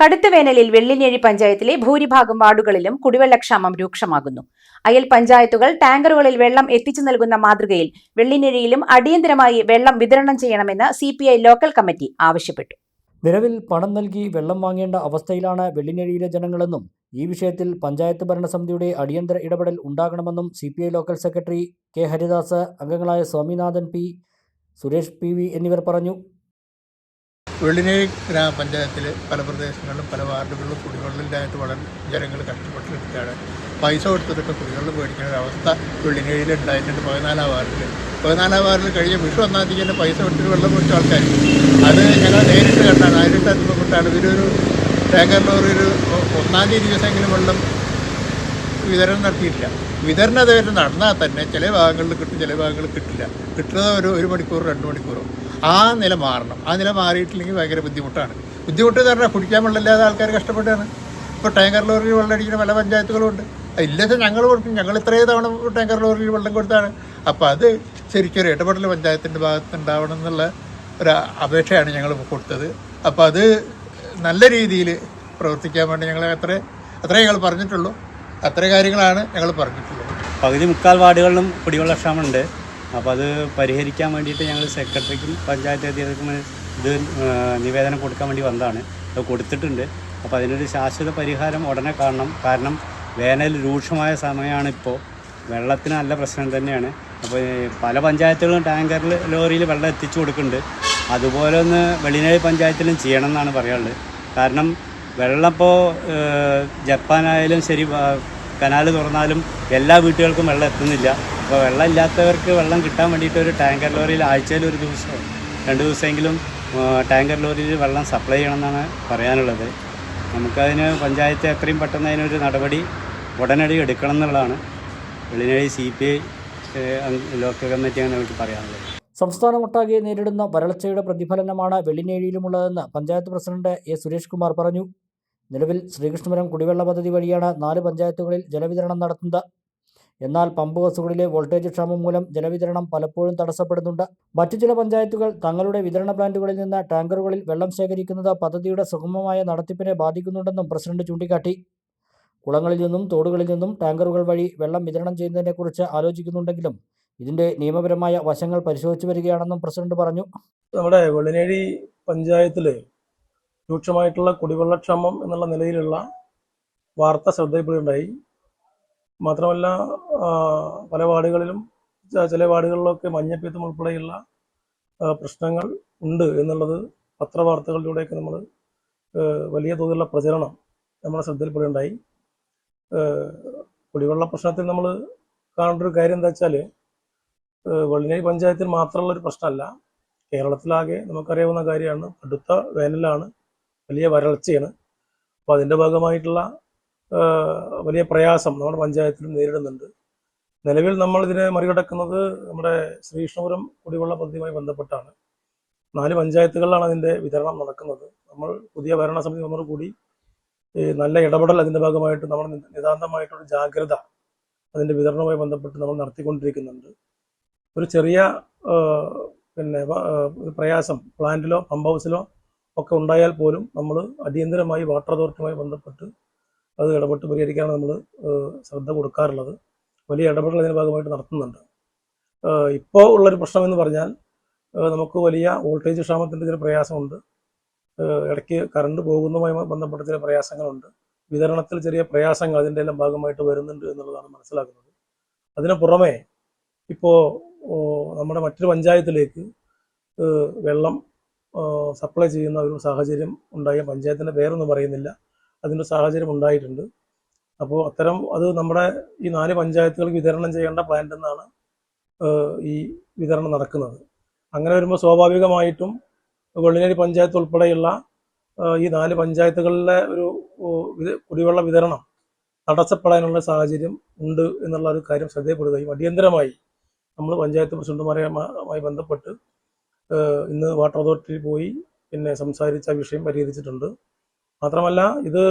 കടുത്ത വേനലിൽ വെള്ളിനേഴി പഞ്ചായത്തിലെ ഭൂരിഭാഗം വാർഡുകളിലും കുടിവെള്ളക്ഷാമം രൂക്ഷമാകുന്നു. അയൽ പഞ്ചായത്തുകൾ ടാങ്കറുകളിൽ വെള്ളം എത്തിച്ചു നൽകുന്ന മാതൃകയിൽ വെള്ളിനേഴിയിലും അടിയന്തരമായി വെള്ളം വിതരണം ചെയ്യണമെന്ന് CPI ലോക്കൽ കമ്മിറ്റി ആവശ്യപ്പെട്ടു. നിലവിൽ പണം നൽകി വെള്ളം വാങ്ങേണ്ട അവസ്ഥയിലാണ് വെള്ളിനേഴിയിലെ ജനങ്ങളെന്നും ഈ വിഷയത്തിൽ പഞ്ചായത്ത് ഭരണസമിതിയുടെ അടിയന്തര ഇടപെടൽ ഉണ്ടാകണമെന്നും CPI local secretary K. Haridas, അംഗങ്ങളായ സ്വാമിനാഥൻ P, സുരേഷ് PV എന്നിവർ പറഞ്ഞു. വെള്ളിനേഴി ഗ്രാമപഞ്ചായത്തിൽ പല പ്രദേശങ്ങളിലും പല വാർഡുകളിലും കുടിവെള്ളമില്ലായിട്ട് വളരെ ജനങ്ങൾ കഷ്ടപ്പെട്ടിരിക്കുകയാണ്. പൈസ കൊടുത്തിട്ടൊക്കെ കുടിവെള്ളം മേടിക്കുന്ന ഒരു അവസ്ഥ വെള്ളിനേഴിയിൽ ഉണ്ടായിട്ടുണ്ട്. 14 വാർഡിൽ കഴിഞ്ഞ വിഷു 1-ാം തീയതി തന്നെ പൈസ കൊടുത്തിട്ട് വെള്ളം മേടിച്ച ആൾക്കാർ അത് ഞങ്ങൾ നേരിട്ട് കണ്ടാണ്, നേരിട്ട് അനുഭവപ്പെട്ടാണ്. ഇവരൊരു ടാങ്കർ ലോറി ഒരു 1-ാം തീയതി ദിവസമെങ്കിലും വെള്ളം വിതരണം നടത്തിയിട്ടില്ല. വിതരണം അതുവരെ നടന്നാൽ തന്നെ ചില ഭാഗങ്ങളിൽ കിട്ടും, ചില ഭാഗങ്ങളിൽ കിട്ടില്ല. കിട്ടുന്നത് ഒരു മണിക്കൂർ 2 മണിക്കൂറോ. ആ നില മാറണം. ആ നില മാറിയിട്ടില്ലെങ്കിൽ ഭയങ്കര ബുദ്ധിമുട്ടാണ്. ബുദ്ധിമുട്ട് എന്ന് പറഞ്ഞാൽ കുടിക്കാൻ വെള്ളമില്ലാതെ ആൾക്കാർ കഷ്ടപ്പെട്ടാണ്. ഇപ്പോൾ ടാങ്കർ ലോറിയിൽ വെള്ളം അടിക്കുന്ന പല പഞ്ചായത്തുകളുണ്ട്. ഇല്ലാതെ ഞങ്ങൾ കൊടുക്കും. ഞങ്ങൾ ഇത്രയും തവണ ടാങ്കർ ലോറിയിൽ വെള്ളം കൊടുത്താണ്. അപ്പോൾ അത് ശരിക്കൊരു ഇടപെടൽ പഞ്ചായത്തിൻ്റെ ഭാഗത്ത് ഉണ്ടാവണം എന്നുള്ള ഒരു അപേക്ഷയാണ് ഞങ്ങൾ കൊടുത്തത്. അപ്പോൾ അത് നല്ല രീതിയിൽ പ്രവർത്തിക്കാൻ വേണ്ടി ഞങ്ങൾ അത്രേ ഞങ്ങൾ പറഞ്ഞിട്ടുള്ളൂ. അത്ര കാര്യങ്ങളാണ് ഞങ്ങൾ പറഞ്ഞിട്ടുള്ളത്. പകുതി മുക്കാൽ വാർഡുകളിലും കുടിവെള്ളക്ഷാമമുണ്ട്. അപ്പോൾ അത് പരിഹരിക്കാൻ വേണ്ടിയിട്ട് ഞങ്ങൾ സെക്രട്ടറിക്കും പഞ്ചായത്ത് അധികാരിക്കും ഇത് നിവേദനം കൊടുക്കാൻ വേണ്ടി വന്നതാണ്. അത് കൊടുത്തിട്ടുണ്ട്. അപ്പോൾ അതിനൊരു ശാശ്വത പരിഹാരം ഉടനെ കാണണം. കാരണം വേനൽ രൂക്ഷമായ സമയമാണ്. ഇപ്പോൾ വെള്ളത്തിന് നല്ല പ്രശ്നം തന്നെയാണ്. അപ്പോൾ പല പഞ്ചായത്തുകളും ടാങ്കർ ലോറിയിൽ വെള്ളം എത്തിച്ചു കൊടുക്കുന്നുണ്ട്. അതുപോലെ ഒന്ന് വെള്ളിനേഴി പഞ്ചായത്തിലും ചെയ്യണം എന്നാണ് പറയാനുള്ളത്. കാരണം വെള്ളം ഇപ്പോൾ ജപ്പാനായാലും ശരി, കനാൽ തുറന്നാലും എല്ലാ വീട്ടുകൾക്കും വെള്ളം എത്തുന്നില്ല. അപ്പോൾ വെള്ളം ഇല്ലാത്തവർക്ക് വെള്ളം കിട്ടാൻ വേണ്ടിയിട്ട് ഒരു ടാങ്കർ ലോറിയിൽ ആഴ്ചയിൽ 1 ദിവസമോ 2 ദിവസമെങ്കിലും ടാങ്കർ ലോറിയിൽ വെള്ളം സപ്ലൈ ചെയ്യണമെന്നാണ് പറയാനുള്ളത്. നമുക്കതിന് പഞ്ചായത്ത് എത്രയും പെട്ടെന്ന് അതിനൊരു നടപടി ഉടനടി എടുക്കണം എന്നുള്ളതാണ് വെള്ളിനേഴി CPI ലോക്കൽ കമ്മിറ്റിയാണ് നമുക്ക് പറയാനുള്ളത്. സംസ്ഥാനമൊട്ടാകെ നേരിടുന്ന വരൾച്ചയുടെ പ്രതിഫലനമാണ് വെള്ളിനേഴിയിലുമുള്ളതെന്ന് പഞ്ചായത്ത് പ്രസിഡന്റ് A. സുരേഷ് കുമാർ പറഞ്ഞു. നിലവിൽ ശ്രീകൃഷ്ണപുരം കുടിവെള്ള പദ്ധതി വഴിയാണ് 4 പഞ്ചായത്തുകളിൽ ജലവിതരണം നടത്തുന്നത്. എന്നാൽ പമ്പ് ഹൗസുകളിലെ വോൾട്ടേജ് ക്ഷാമം മൂലം ജലവിതരണം പലപ്പോഴും തടസ്സപ്പെടുന്നുണ്ട്. മറ്റു ചില പഞ്ചായത്തുകൾ തങ്ങളുടെ വിതരണ പ്ലാന്റുകളിൽ നിന്ന് ടാങ്കറുകളിൽ വെള്ളം ശേഖരിക്കുന്നത് പദ്ധതിയുടെ സുഗമമായ നടത്തിപ്പിനെ ബാധിക്കുന്നുണ്ടെന്നും പ്രസിഡന്റ് ചൂണ്ടിക്കാട്ടി. കുളങ്ങളിൽ നിന്നും തോടുകളിൽ നിന്നും ടാങ്കറുകൾ വഴി വെള്ളം വിതരണം ചെയ്യുന്നതിനെക്കുറിച്ച് ആലോചിക്കുന്നുണ്ടെങ്കിലും ഇതിന്റെ നിയമപരമായ വശങ്ങൾ പരിശോധിച്ചു വരികയാണെന്നും പ്രസിഡന്റ് പറഞ്ഞു. നമ്മുടെ വെള്ളിനേഴി പഞ്ചായത്തിൽ രൂക്ഷമായിട്ടുള്ള കുടിവെള്ളക്ഷാമം എന്നുള്ള നിലയിലുള്ള വാർത്ത ശ്രദ്ധയിൽപ്പെടുകയുണ്ടായി. മാത്രമല്ല പല വാർഡുകളിലും ചില വാർഡുകളിലൊക്കെ മഞ്ഞപ്പിത്തം ഉൾപ്പെടെയുള്ള പ്രശ്നങ്ങൾ ഉണ്ട് എന്നുള്ളത് പത്രവാർത്തകളിലൂടെയൊക്കെ നമ്മൾ വലിയ തോതിലുള്ള പ്രചരണം നമ്മുടെ ശ്രദ്ധയിൽപ്പെടുകയുണ്ടായി. കുടിവെള്ള പ്രശ്നത്തിൽ നമ്മൾ കാണേണ്ട ഒരു കാര്യം എന്താ വെച്ചാൽ വെള്ളിനേഴി പഞ്ചായത്തിൽ മാത്രമുള്ളൊരു പ്രശ്നമല്ല, കേരളത്തിലാകെ നമുക്കറിയാവുന്ന കാര്യമാണ്. അടുത്ത വേനലാണ്, വലിയ വരൾച്ചയാണ്. അപ്പോൾ അതിൻ്റെ ഭാഗമായിട്ടുള്ള വലിയ പ്രയാസം നമ്മുടെ പഞ്ചായത്തിൽ നേരിടുന്നുണ്ട്. നിലവിൽ നമ്മൾ ഇതിനെ മറികടക്കുന്നത് നമ്മുടെ ശ്രീകൃഷ്ണപുരം കുടിവെള്ള പദ്ധതിയുമായി ബന്ധപ്പെട്ടാണ്. 4 പഞ്ചായത്തുകളിലാണ് അതിൻ്റെ വിതരണം നടക്കുന്നത്. നമ്മൾ പുതിയ ഭരണസമിതി വന്നതോടുകൂടി നല്ല ഇടപെടൽ അതിൻ്റെ ഭാഗമായിട്ട് നമ്മൾ നിതാന്തമായിട്ടൊരു ജാഗ്രത അതിൻ്റെ വിതരണവുമായി ബന്ധപ്പെട്ട് നമ്മൾ നടത്തിക്കൊണ്ടിരിക്കുന്നുണ്ട്. ഒരു ചെറിയ പ്രയാസം പ്ലാന്റിലോ പമ്പ് ഹൗസിലോ ഒക്കെ ഉണ്ടായാൽ പോലും നമ്മൾ അടിയന്തരമായി വാട്ടർ അതോറിറ്റിയുമായി ബന്ധപ്പെട്ട് അത് ഇടപെട്ട് പരിഹരിക്കാനാണ് നമ്മൾ ശ്രദ്ധ കൊടുക്കാറുള്ളത്. വലിയ ഇടപെടൽ അതിൻ്റെ ഭാഗമായിട്ട് നടത്തുന്നുണ്ട്. ഇപ്പോൾ ഉള്ളൊരു പ്രശ്നമെന്ന് പറഞ്ഞാൽ നമുക്ക് വലിയ വോൾട്ടേജ് ക്ഷാമത്തിൻ്റെ ചില പ്രയാസമുണ്ട്. ഇടയ്ക്ക് കറണ്ട് പോകുന്നതുമായി ബന്ധപ്പെട്ട ചില പ്രയാസങ്ങളുണ്ട്. വിതരണത്തിൽ ചെറിയ പ്രയാസങ്ങൾ അതിൻ്റെ എല്ലാം ഭാഗമായിട്ട് വരുന്നുണ്ട് എന്നുള്ളതാണ് മനസ്സിലാക്കുന്നത്. അതിന് പുറമെ ഇപ്പോൾ നമ്മുടെ മറ്റൊരു പഞ്ചായത്തിലേക്ക് വെള്ളം സപ്ലൈ ചെയ്യുന്ന ഒരു സാഹചര്യം ഉണ്ടായ, പഞ്ചായത്തിൻ്റെ പേരൊന്നും പറയുന്നില്ല, അതിൻ്റെ സാഹചര്യം ഉണ്ടായിട്ടുണ്ട്. അപ്പോൾ അത് നമ്മുടെ ഈ 4 പഞ്ചായത്തുകൾക്ക് വിതരണം ചെയ്യേണ്ട പ്ലാന്റിൽ നിന്നാണ് ഈ വിതരണം നടക്കുന്നത്. അങ്ങനെ വരുമ്പോൾ സ്വാഭാവികമായിട്ടും വെള്ളിനേഴി പഞ്ചായത്ത് ഉൾപ്പെടെയുള്ള ഈ 4 പഞ്ചായത്തുകളിലെ ഒരു കുടിവെള്ള വിതരണം തടസ്സപ്പെടാനുള്ള സാഹചര്യം ഉണ്ട് എന്നുള്ള ഒരു കാര്യം ശ്രദ്ധയപ്പെടുകയും അടിയന്തരമായി നമ്മൾ പഞ്ചായത്ത് പ്രസിഡന്റുമാരുമായി ബന്ധപ്പെട്ട് ഇന്ന് വാട്ടർ അതോറിറ്റിയിൽ പോയി സംസാരിച്ച വിഷയം പരിഹരിച്ചിട്ടുണ്ട്. മാത്രമല്ല ഇത്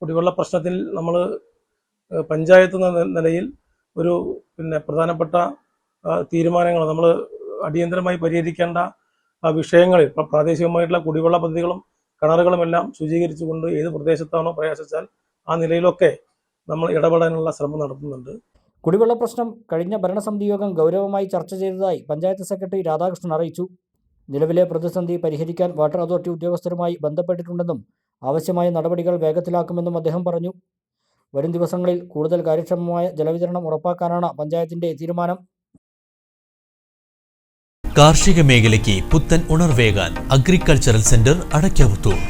കുടിവെള്ള പ്രശ്നത്തിൽ നമ്മൾ പഞ്ചായത്ത് നിലയിൽ ഒരു പ്രധാനപ്പെട്ട തീരുമാനങ്ങൾ നമ്മൾ അടിയന്തരമായി പരിഹരിക്കേണ്ട വിഷയങ്ങളിൽ പ്രാദേശികമായിട്ടുള്ള കുടിവെള്ള പദ്ധതികളും കിണറുകളുമെല്ലാം ശുചീകരിച്ചുകൊണ്ട് ഏത് പ്രദേശത്താണോ പ്രയാസിച്ചാൽ ആ നിലയിലൊക്കെ നമ്മൾ ഇടപെടാനുള്ള ശ്രമം നടത്തുന്നുണ്ട്. കുടിവെള്ള പ്രശ്നം കഴിഞ്ഞ ഭരണസമിതി യോഗം ഗൗരവമായി ചർച്ച ചെയ്തതായി പഞ്ചായത്ത് സെക്രട്ടറി രാധാകൃഷ്ണൻ അറിയിച്ചു. നിലവിലെ പ്രതിസന്ധി പരിഹരിക്കാൻ വാട്ടർ അതോറിറ്റി ഉദ്യോഗസ്ഥരുമായി ബന്ധപ്പെട്ടിട്ടുണ്ടെന്നും ആവശ്യമായ നടപടികൾ വേഗത്തിലാക്കുമെന്നും അദ്ദേഹം പറഞ്ഞു. വരും ദിവസങ്ങളിൽ കൂടുതൽ കാര്യക്ഷമമായ ജലവിതരണം ഉറപ്പാക്കാനാണ് പഞ്ചായത്തിന്റെ തീരുമാനം. കാർഷിക മേഖലയ്ക്ക് പുത്തൻ ഉണർവേകാൻ അഗ്രികൾച്ചറൽ സെന്റർ അടയ്ക്കാവുത്തൂർ.